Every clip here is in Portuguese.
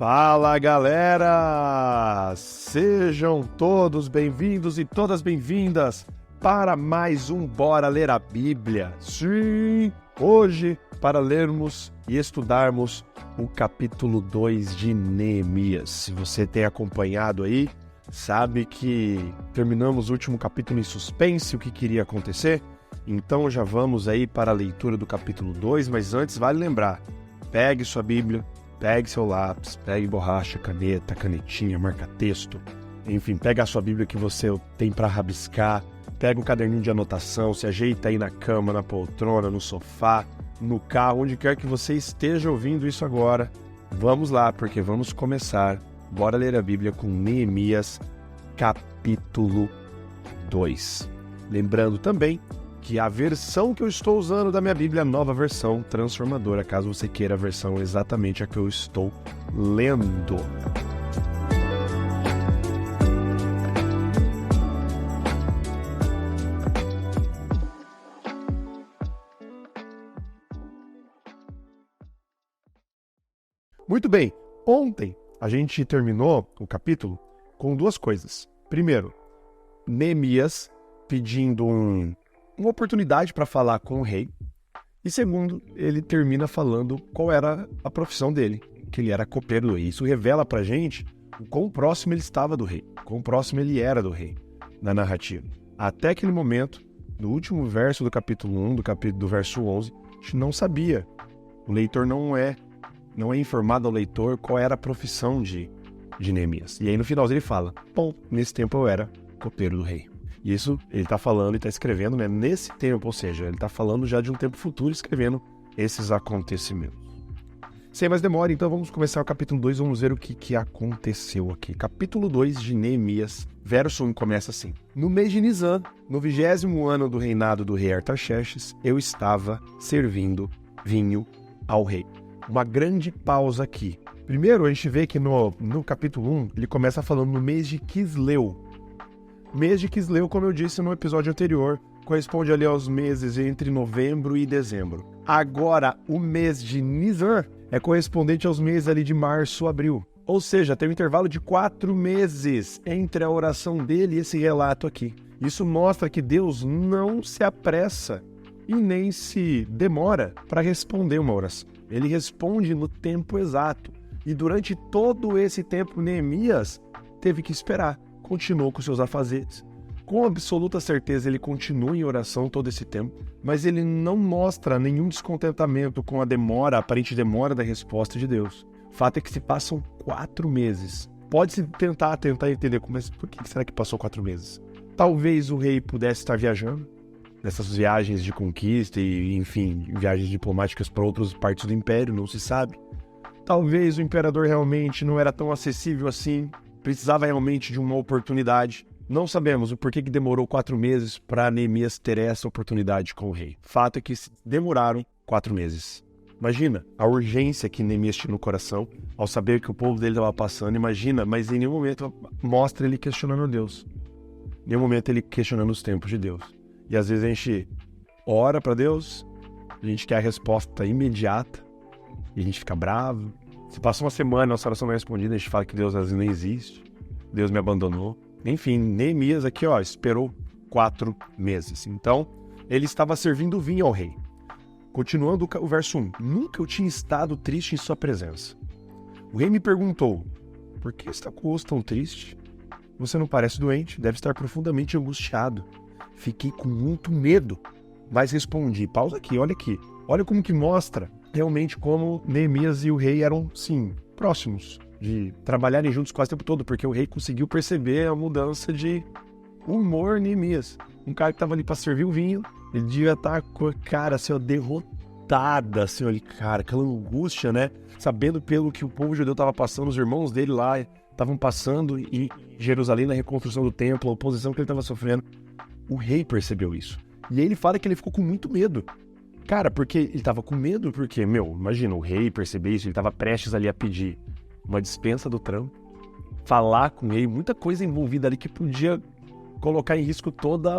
Fala, galera! Sejam todos bem-vindos e todas bem-vindas para mais um Bora Ler a Bíblia. Sim, hoje para lermos e estudarmos o capítulo 2 de Neemias. Se você tem acompanhado aí, sabe que terminamos o último capítulo em suspense, o que queria acontecer. Então já vamos aí para a leitura do capítulo 2, mas antes vale lembrar, pegue sua Bíblia, pegue seu lápis, pegue borracha, caneta, canetinha, marca-texto, enfim, pega a sua Bíblia que você tem para rabiscar, pega um caderninho de anotação, se ajeita aí na cama, na poltrona, no sofá, no carro, onde quer que você esteja ouvindo isso agora. Vamos lá, porque vamos começar. Bora ler a Bíblia com Neemias, capítulo 2. Lembrando também que a versão que eu estou usando da minha Bíblia é a nova versão transformadora, caso você queira a versão exatamente a que eu estou lendo. Muito bem, ontem a gente terminou o capítulo com duas coisas. Primeiro, Neemias pedindo uma oportunidade para falar com o rei. E segundo, ele termina falando qual era a profissão dele, que ele era copeiro do rei. Isso revela pra gente o quão próximo ele estava do rei, quão próximo ele era do rei na narrativa. Até aquele momento, no último verso do capítulo 1, do verso 11, a gente não sabia. O leitor não é informado ao leitor qual era a profissão de Neemias. E aí no finalzinho ele fala, bom, nesse tempo eu era copeiro do rei. E isso ele está falando e está escrevendo, né, nesse tempo, ou seja, ele está falando já de um tempo futuro, escrevendo esses acontecimentos. Sem mais demora, então vamos começar o capítulo 2, vamos ver o que aconteceu aqui. Capítulo 2 de Neemias, verso 1 começa assim. No mês de Nisan, no 20º ano do reinado do rei Artaxerxes, eu estava servindo vinho ao rei. Uma grande pausa aqui. Primeiro, a gente vê que no capítulo 1, ele começa falando no mês de Quisleu. Mês de Quisleu, como eu disse no episódio anterior, corresponde ali aos meses entre novembro e dezembro. Agora, o mês de Nisan é correspondente aos meses ali de março, abril. Ou seja, tem um intervalo de 4 meses entre a oração dele e esse relato aqui. Isso mostra que Deus não se apressa e nem se demora para responder uma oração. Ele responde no tempo exato. E durante todo esse tempo, Neemias teve que esperar. Continuou com seus afazeres. Com absoluta certeza ele continua em oração todo esse tempo, mas ele não mostra nenhum descontentamento com a aparente demora da resposta de Deus. O fato é que se passam 4 meses. Pode-se tentar entender, mas por que será que passou 4 meses? Talvez o rei pudesse estar viajando, nessas viagens de conquista e, enfim, viagens diplomáticas para outras partes do império, não se sabe. Talvez o imperador realmente não era tão acessível assim, precisava realmente de uma oportunidade. Não sabemos o porquê que demorou 4 meses para Neemias ter essa oportunidade com o rei. Fato é que demoraram 4 meses. Imagina a urgência que Neemias tinha no coração ao saber que o povo dele estava passando. Imagina, mas em nenhum momento mostra ele questionando Deus. Em nenhum momento ele questionando os tempos de Deus. E às vezes a gente ora para Deus, a gente quer a resposta imediata, e a gente fica bravo. Se passa uma semana, nossa oração não é respondida, a gente fala que Deus às vezes não existe, Deus me abandonou. Enfim, Neemias aqui, esperou 4 meses. Então, ele estava servindo vinho ao rei. Continuando o verso 1. Nunca eu tinha estado triste em sua presença. O rei me perguntou, por que está com o rosto tão triste? Você não parece doente, deve estar profundamente angustiado. Fiquei com muito medo, mas respondi. Pausa aqui. Olha como que mostra realmente como Neemias e o rei eram, sim, próximos, de trabalharem juntos quase o tempo todo, porque o rei conseguiu perceber a mudança de humor em Neemias. Um cara que estava ali para servir o vinho, ele devia estar com a cara assim, derrotada, assim, cara, aquela angústia, né? Sabendo pelo que o povo judeu estava passando, os irmãos dele lá estavam passando em Jerusalém na reconstrução do templo, a oposição que ele estava sofrendo. O rei percebeu isso. E aí ele fala que ele ficou com muito medo. Cara, porque ele estava com medo, porque, imagina, o rei perceber isso, ele estava prestes ali a pedir uma dispensa do trampo, falar com ele, muita coisa envolvida ali que podia colocar em risco todo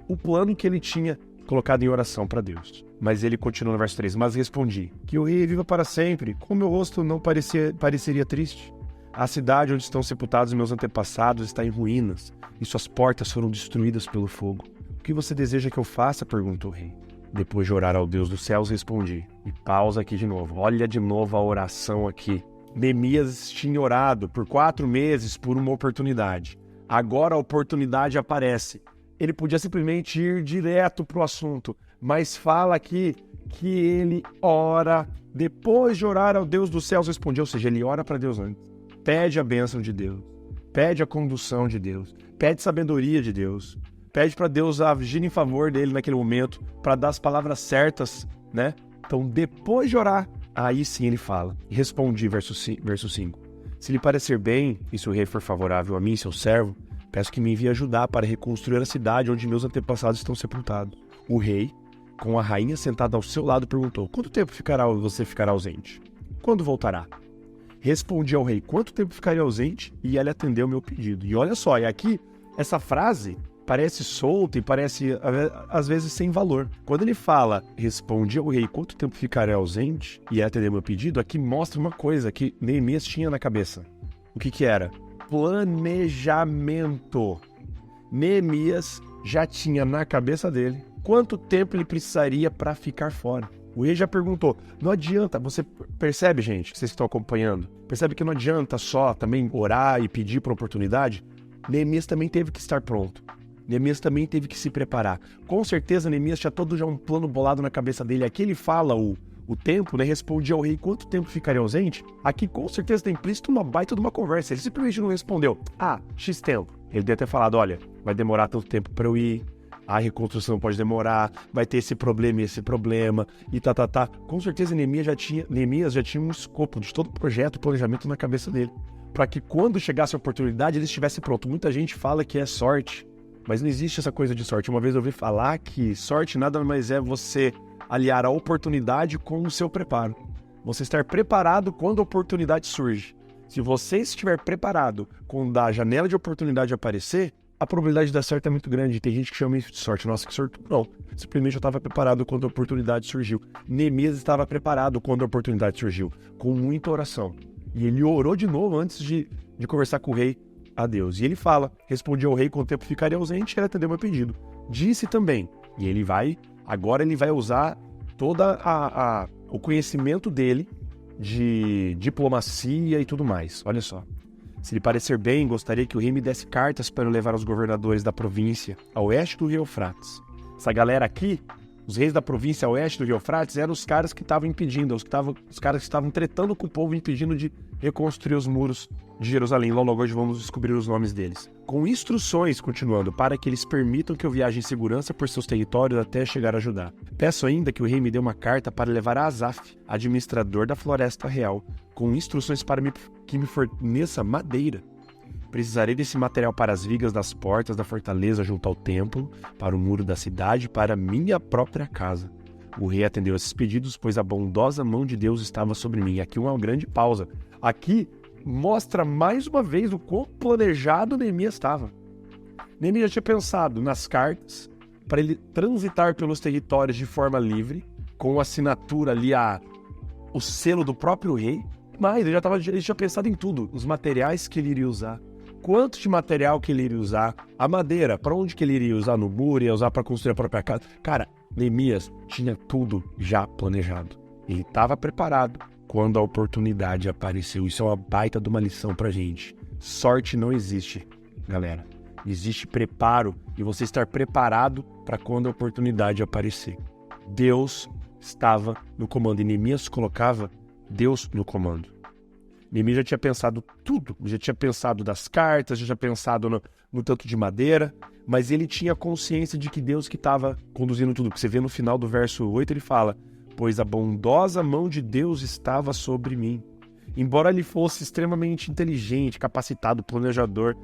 o plano que ele tinha colocado em oração para Deus. Mas ele continua no verso 3, mas respondi, que o rei viva para sempre, como meu rosto não pareceria triste. A cidade onde estão sepultados meus antepassados está em ruínas, e suas portas foram destruídas pelo fogo. O que você deseja que eu faça? Perguntou o rei. Depois de orar ao Deus dos céus, respondi. E pausa aqui de novo. Olha de novo a oração aqui. Neemias tinha orado por 4 meses por uma oportunidade. Agora a oportunidade aparece. Ele podia simplesmente ir direto para o assunto, mas fala aqui que ele ora, depois de orar ao Deus dos céus, responde. Ou seja, ele ora para Deus antes. Pede a bênção de Deus, pede a condução de Deus, pede sabedoria de Deus, pede para Deus agir em favor dele naquele momento, para dar as palavras certas, né? Então, depois de orar, aí sim ele fala. E respondi, verso 5. Se lhe parecer bem, e se o rei for favorável a mim, seu servo, peço que me envie ajudar para reconstruir a cidade onde meus antepassados estão sepultados. O rei, com a rainha sentada ao seu lado, perguntou, quanto tempo você ficará ausente? Quando voltará? Respondi ao rei, quanto tempo ficaria ausente? E ele atendeu o meu pedido. E olha só, e aqui, essa frase parece solta e parece, às vezes, sem valor. Quando ele fala, respondi ao rei, quanto tempo ficaria ausente? E ele atendeu meu pedido, aqui mostra uma coisa que Neemias tinha na cabeça. O que era? Planejamento. Neemias já tinha na cabeça dele quanto tempo ele precisaria para ficar fora. O rei já perguntou, não adianta, você percebe, gente, que vocês estão acompanhando? Percebe que não adianta só também orar e pedir por oportunidade? Neemias também teve que estar pronto. Neemias também teve que se preparar. Com certeza, Neemias tinha todo já um plano bolado na cabeça dele. Aqui ele fala o tempo, né? Responde ao rei quanto tempo ficaria ausente. Aqui com certeza tem implícito uma baita de uma conversa. Ele simplesmente não respondeu, X tempo. Ele deve ter falado, olha, vai demorar tanto tempo para eu ir. A reconstrução pode demorar, vai ter esse problema e esse problema, e tá. Com certeza Neemias já tinha um escopo de todo o projeto e planejamento na cabeça dele, para que quando chegasse a oportunidade ele estivesse pronto. Muita gente fala que é sorte, mas não existe essa coisa de sorte. Uma vez eu ouvi falar que sorte nada mais é você aliar a oportunidade com o seu preparo. Você estar preparado quando a oportunidade surge. Se você estiver preparado quando a janela de oportunidade aparecer, a probabilidade de dar certo é muito grande. Tem gente que chama isso de sorte. Nossa, que sorte. Não. Simplesmente eu estava preparado quando a oportunidade surgiu. Neemias estava preparado quando a oportunidade surgiu, com muita oração. E ele orou de novo antes de conversar com o rei a Deus. E ele fala, respondi ao rei quanto tempo ficaria ausente, ele atendeu meu pedido. Disse também, e agora ele vai usar todo o conhecimento dele de diplomacia e tudo mais. Olha só. Se lhe parecer bem, gostaria que o rei me desse cartas para eu levar aos governadores da província a oeste do rio Eufrates. Essa galera aqui, os reis da província a oeste do rio Eufrates, eram os caras que estavam impedindo, os caras que estavam tretando com o povo, impedindo de reconstruir os muros de Jerusalém. Logo hoje vamos descobrir os nomes deles. Com instruções, continuando, para que eles permitam que eu viaje em segurança por seus territórios até chegar a Judá. Peço ainda que o rei me dê uma carta para levar a Asaf, administrador da floresta real, com instruções para que me forneça madeira. Precisarei desse material para as vigas das portas da fortaleza junto ao templo, para o muro da cidade, para minha própria casa. O rei atendeu esses pedidos, pois a bondosa mão de Deus estava sobre mim. Aqui uma grande pausa. Aqui mostra mais uma vez o quão planejado Neemias estava. Neemias já tinha pensado nas cartas para ele transitar pelos territórios de forma livre, com assinatura ali, o selo do próprio rei. Mas ele tinha pensado em tudo, os materiais que ele iria usar, quanto de material que ele iria usar, a madeira, para onde que ele iria usar no muro, ia usar para construir a própria casa. Cara, Neemias tinha tudo já planejado. Ele estava preparado quando a oportunidade apareceu. Isso é uma baita de uma lição pra gente. Sorte não existe, galera. Existe preparo e você estar preparado para quando a oportunidade aparecer. Deus estava no comando e Neemias colocava Deus no comando. Neemias já tinha pensado tudo, já tinha pensado das cartas, já tinha pensado no tanto de madeira, mas ele tinha consciência de que Deus que estava conduzindo tudo. Porque você vê no final do verso 8, ele fala, pois a bondosa mão de Deus estava sobre mim. Embora ele fosse extremamente inteligente, capacitado, planejador,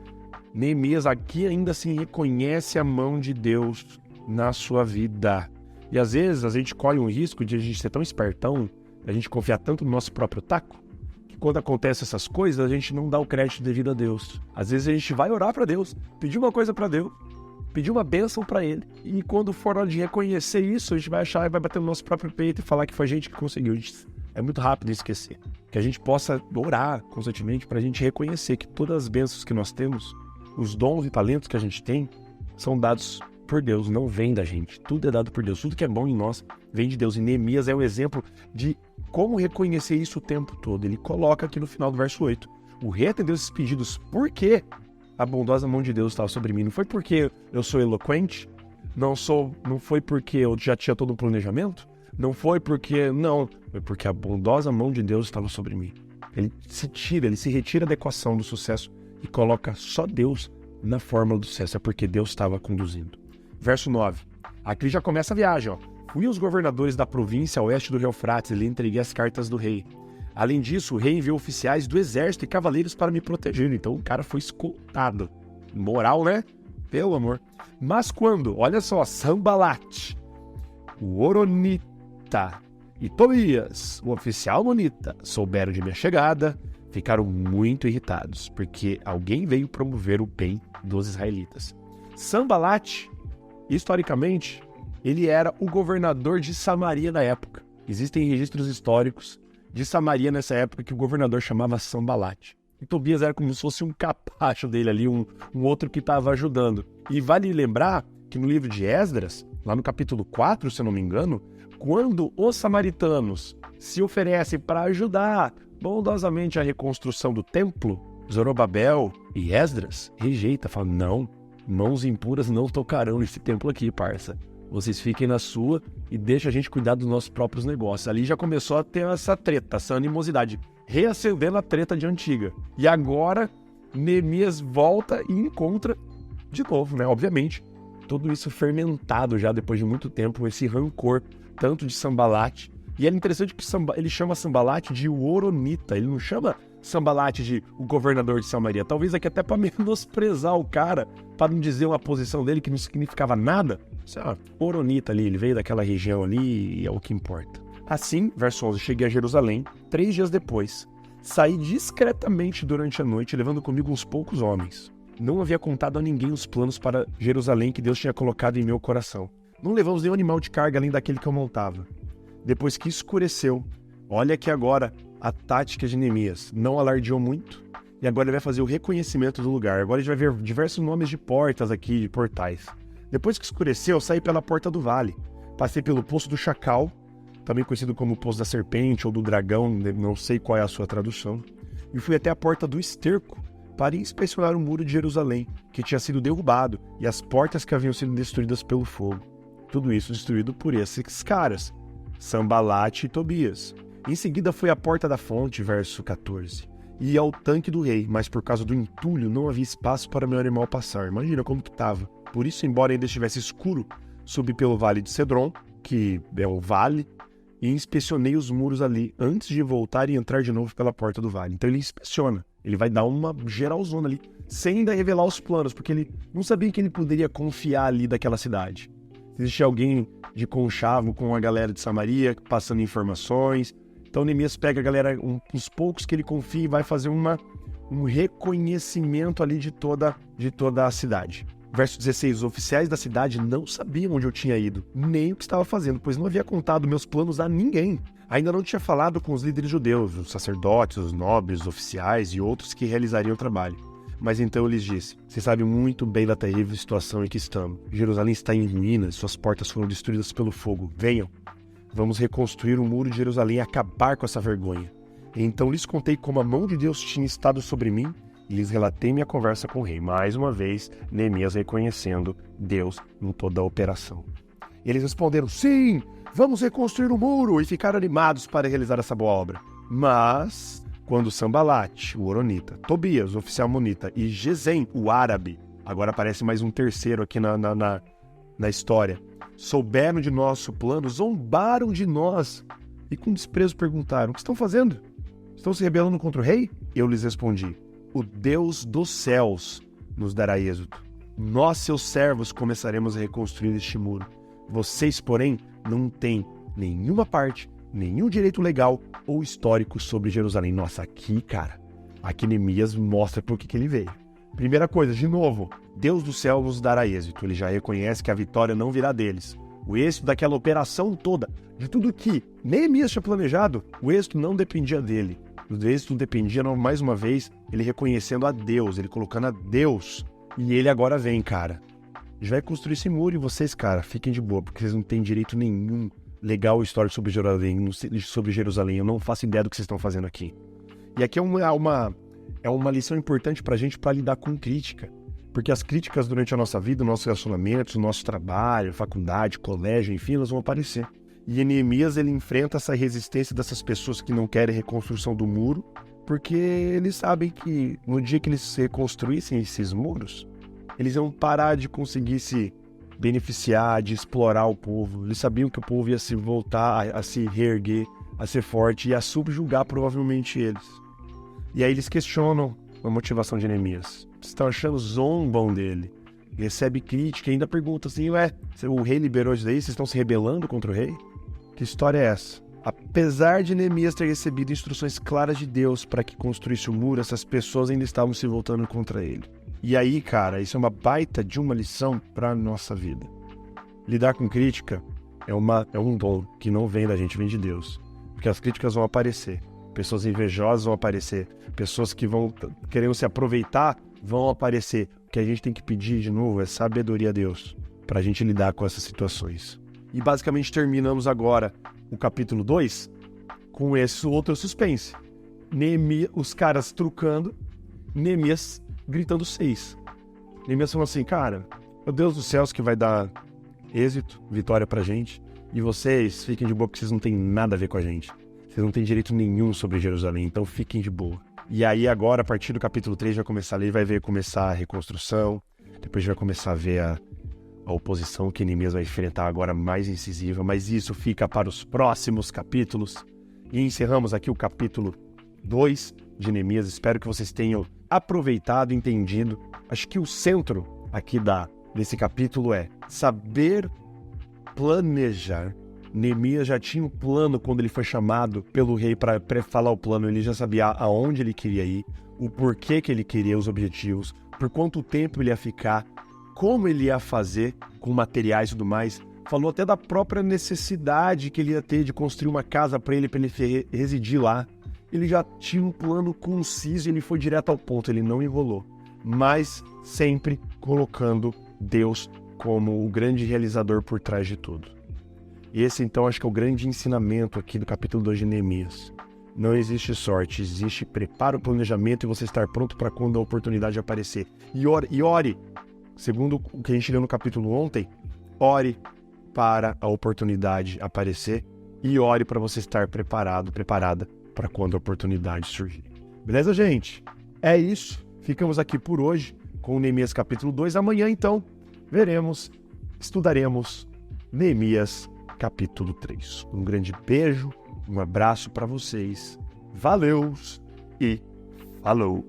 Neemias aqui ainda assim reconhece a mão de Deus na sua vida. E às vezes a gente corre um risco de a gente ser tão espertão, a gente confiar tanto no nosso próprio taco, que quando acontecem essas coisas, a gente não dá o crédito devido a Deus. Às vezes a gente vai orar para Deus, pedir uma coisa para Deus, pedir uma bênção para Ele, e quando for hora de reconhecer isso, a gente vai achar e vai bater no nosso próprio peito e falar que foi a gente que conseguiu. é muito rápido esquecer. Que a gente possa orar constantemente para a gente reconhecer que todas as bênçãos que nós temos, os dons e talentos que a gente tem, são dados por Deus, não vem da gente. Tudo é dado por Deus, tudo que é bom em nós vem de Deus. E Neemias é um exemplo de como reconhecer isso o tempo todo. Ele coloca aqui no final do verso 8, o rei atendeu esses pedidos porque a bondosa mão de Deus estava sobre mim. Não foi porque eu sou eloquente, não foi porque eu já tinha todo um planejamento, foi porque a bondosa mão de Deus estava sobre mim. Ele se retira da equação do sucesso e coloca só Deus na fórmula do sucesso, é porque Deus estava conduzindo. Verso 9. Aqui já começa a viagem, ó. Fui aos governadores da província a oeste do rio Eufrates e lhe entreguei as cartas do rei. Além disso, o rei enviou oficiais do exército e cavaleiros para me proteger. Então o cara foi escoltado. Moral, né? Pelo amor. Mas quando, olha só, Sanbalat, o Horonita e Tobias, o oficial monita, souberam de minha chegada, ficaram muito irritados, porque alguém veio promover o bem dos israelitas. Sanbalat, historicamente, ele era o governador de Samaria na época. Existem registros históricos de Samaria nessa época que o governador chamava Sanbalat. E Tobias era como se fosse um capacho dele ali, um outro que estava ajudando. E vale lembrar que no livro de Esdras, lá no capítulo 4, se eu não me engano, quando os samaritanos se oferecem para ajudar bondosamente a reconstrução do templo, Zorobabel e Esdras rejeita, fala, não, mãos impuras não tocarão nesse templo aqui, parça. Vocês fiquem na sua e deixa a gente cuidar dos nossos próprios negócios. Ali já começou a ter essa treta, essa animosidade, reacendendo a treta de antiga. E agora, Neemias volta e encontra de novo, né? Obviamente, tudo isso fermentado já depois de muito tempo, esse rancor, tanto de Sanbalat. E é interessante que ele chama Sanbalat de Horonita, ele não chama Sanbalat de o governador de Samaria. Talvez aqui até para menosprezar o cara, para não dizer uma posição dele que não significava nada. Horonita ali, ele veio daquela região ali e é o que importa. Assim, verso 11, cheguei a Jerusalém 3 dias depois. Saí discretamente durante a noite, levando comigo uns poucos homens. Não havia contado a ninguém os planos para Jerusalém que Deus tinha colocado em meu coração. Não levamos nenhum animal de carga além daquele que eu montava. Depois que escureceu, olha aqui agora a tática de Neemias. Não alardeou muito e agora ele vai fazer o reconhecimento do lugar. Agora a gente vai ver diversos nomes de portas aqui, de portais. Depois que escureceu, eu saí pela porta do vale. Passei pelo Poço do Chacal, também conhecido como Poço da Serpente ou do Dragão, não sei qual é a sua tradução. E fui até a porta do Esterco para inspecionar o muro de Jerusalém, que tinha sido derrubado, e as portas que haviam sido destruídas pelo fogo. Tudo isso destruído por esses caras, Sanbalat e Tobias. Em seguida foi à porta da fonte, verso 14, e ao tanque do rei, mas por causa do entulho não havia espaço para meu animal passar. Imagina como que estava. Por isso, embora ainda estivesse escuro, subi pelo vale de Cedron, que é o vale, e inspecionei os muros ali antes de voltar e entrar de novo pela porta do vale. Então ele inspeciona, ele vai dar uma geralzona ali, sem ainda revelar os planos, porque ele não sabia que ele poderia confiar ali daquela cidade. Existia alguém de conchavo com a galera de Samaria, passando informações. Então Neemias pega a galera, uns poucos que ele confia e vai fazer um reconhecimento ali de toda a cidade. Verso 16, os oficiais da cidade não sabiam onde eu tinha ido, nem o que estava fazendo, pois não havia contado meus planos a ninguém. Ainda não tinha falado com os líderes judeus, os sacerdotes, os nobres, os oficiais e outros que realizariam o trabalho. Mas então eu lhes disse, vocês sabem muito bem da terrível situação em que estamos. Jerusalém está em ruínas, suas portas foram destruídas pelo fogo. Venham, vamos reconstruir o muro de Jerusalém e acabar com essa vergonha. E então lhes contei como a mão de Deus tinha estado sobre mim, e lhes relatei minha conversa com o rei. Mais uma vez, Neemias reconhecendo Deus em toda a operação. E eles responderam, sim, vamos reconstruir o muro, e ficaram animados para realizar essa boa obra. Mas, quando Sanbalat, o Horonita, Tobias, o oficial monita, e Gesem, o árabe, agora aparece mais um terceiro aqui na história, souberam de nosso plano, zombaram de nós, e com desprezo perguntaram, o que estão fazendo? Estão se rebelando contra o rei? Eu lhes respondi, o Deus dos céus nos dará êxito. Nós, seus servos, começaremos a reconstruir este muro. Vocês, porém, não têm nenhuma parte, nenhum direito legal ou histórico sobre Jerusalém. Nossa, aqui Neemias mostra por que ele veio. Primeira coisa, de novo, Deus do céu nos dará êxito. Ele já reconhece que a vitória não virá deles, O êxito daquela operação toda, de tudo que Neemias tinha planejado, o êxito não dependia dele. O êxito dependia, mais uma vez, ele reconhecendo a Deus, ele colocando a Deus. E ele agora vem, cara. A gente vai construir esse muro e vocês, cara, fiquem de boa, porque vocês não têm direito nenhum legal histórico sobre Jerusalém. Eu não faço ideia do que vocês estão fazendo aqui. E aqui é uma lição importante pra gente para lidar com crítica. Porque as críticas durante a nossa vida, nossos relacionamentos, nosso trabalho, faculdade, colégio, enfim, elas vão aparecer. E Neemias, ele enfrenta essa resistência dessas pessoas que não querem reconstrução do muro, porque eles sabem que no dia que eles reconstruíssem esses muros, eles iam parar de conseguir se beneficiar, de explorar o povo. Eles sabiam que o povo ia se voltar a se reerguer, a ser forte e a subjugar provavelmente eles. E aí eles questionam a motivação de Neemias. Vocês estão achando, zombam dele. Recebe crítica e ainda pergunta assim, o rei liberou isso daí? Vocês estão se rebelando contra o rei? Que história é essa? Apesar de Neemias ter recebido instruções claras de Deus para que construísse o muro, essas pessoas ainda estavam se voltando contra ele. E aí, cara, isso é uma baita de uma lição para a nossa vida. Lidar com crítica é um dom que não vem da gente, vem de Deus. Porque as críticas vão aparecer. Pessoas invejosas vão aparecer. Pessoas que vão querendo se aproveitar vão aparecer. O que a gente tem que pedir de novo é sabedoria a Deus para a gente lidar com essas situações. E basicamente terminamos agora o capítulo 2 com esse outro suspense. Neemias, os caras trucando, Neemias gritando 6. Neemias falando assim, cara, é o Deus dos céus que vai dar êxito, vitória pra gente. E vocês fiquem de boa porque vocês não têm nada a ver com a gente. Vocês não têm direito nenhum sobre Jerusalém, então fiquem de boa. E aí agora, a partir do capítulo 3, vai começar a ler, vai ver começar a reconstrução. Depois vai começar a ver a oposição que Neemias vai enfrentar agora mais incisiva. Mas isso fica para os próximos capítulos. E encerramos aqui o capítulo 2 de Neemias. Espero que vocês tenham aproveitado, entendido. Acho que o centro aqui desse capítulo é saber planejar. Neemias já tinha um plano quando ele foi chamado pelo rei para falar o plano. Ele já sabia aonde ele queria ir, o porquê que ele queria, os objetivos, por quanto tempo ele ia ficar, como ele ia fazer com materiais e tudo mais. Falou até da própria necessidade que ele ia ter de construir uma casa para ele residir lá. Ele já tinha um plano conciso e ele foi direto ao ponto, ele não enrolou. Mas sempre colocando Deus como o grande realizador por trás de tudo. E esse, então, acho que é o grande ensinamento aqui do capítulo 2 de Neemias. Não existe sorte, existe preparo, planejamento e você estar pronto para quando a oportunidade aparecer. E ore, segundo o que a gente leu no capítulo ontem, ore para a oportunidade aparecer e ore para você estar preparado, preparada para quando a oportunidade surgir. Beleza, gente? É isso. Ficamos aqui por hoje com o Neemias capítulo 2. Amanhã, então, estudaremos Neemias capítulo 3. Um grande beijo, um abraço para vocês. Valeus e falou!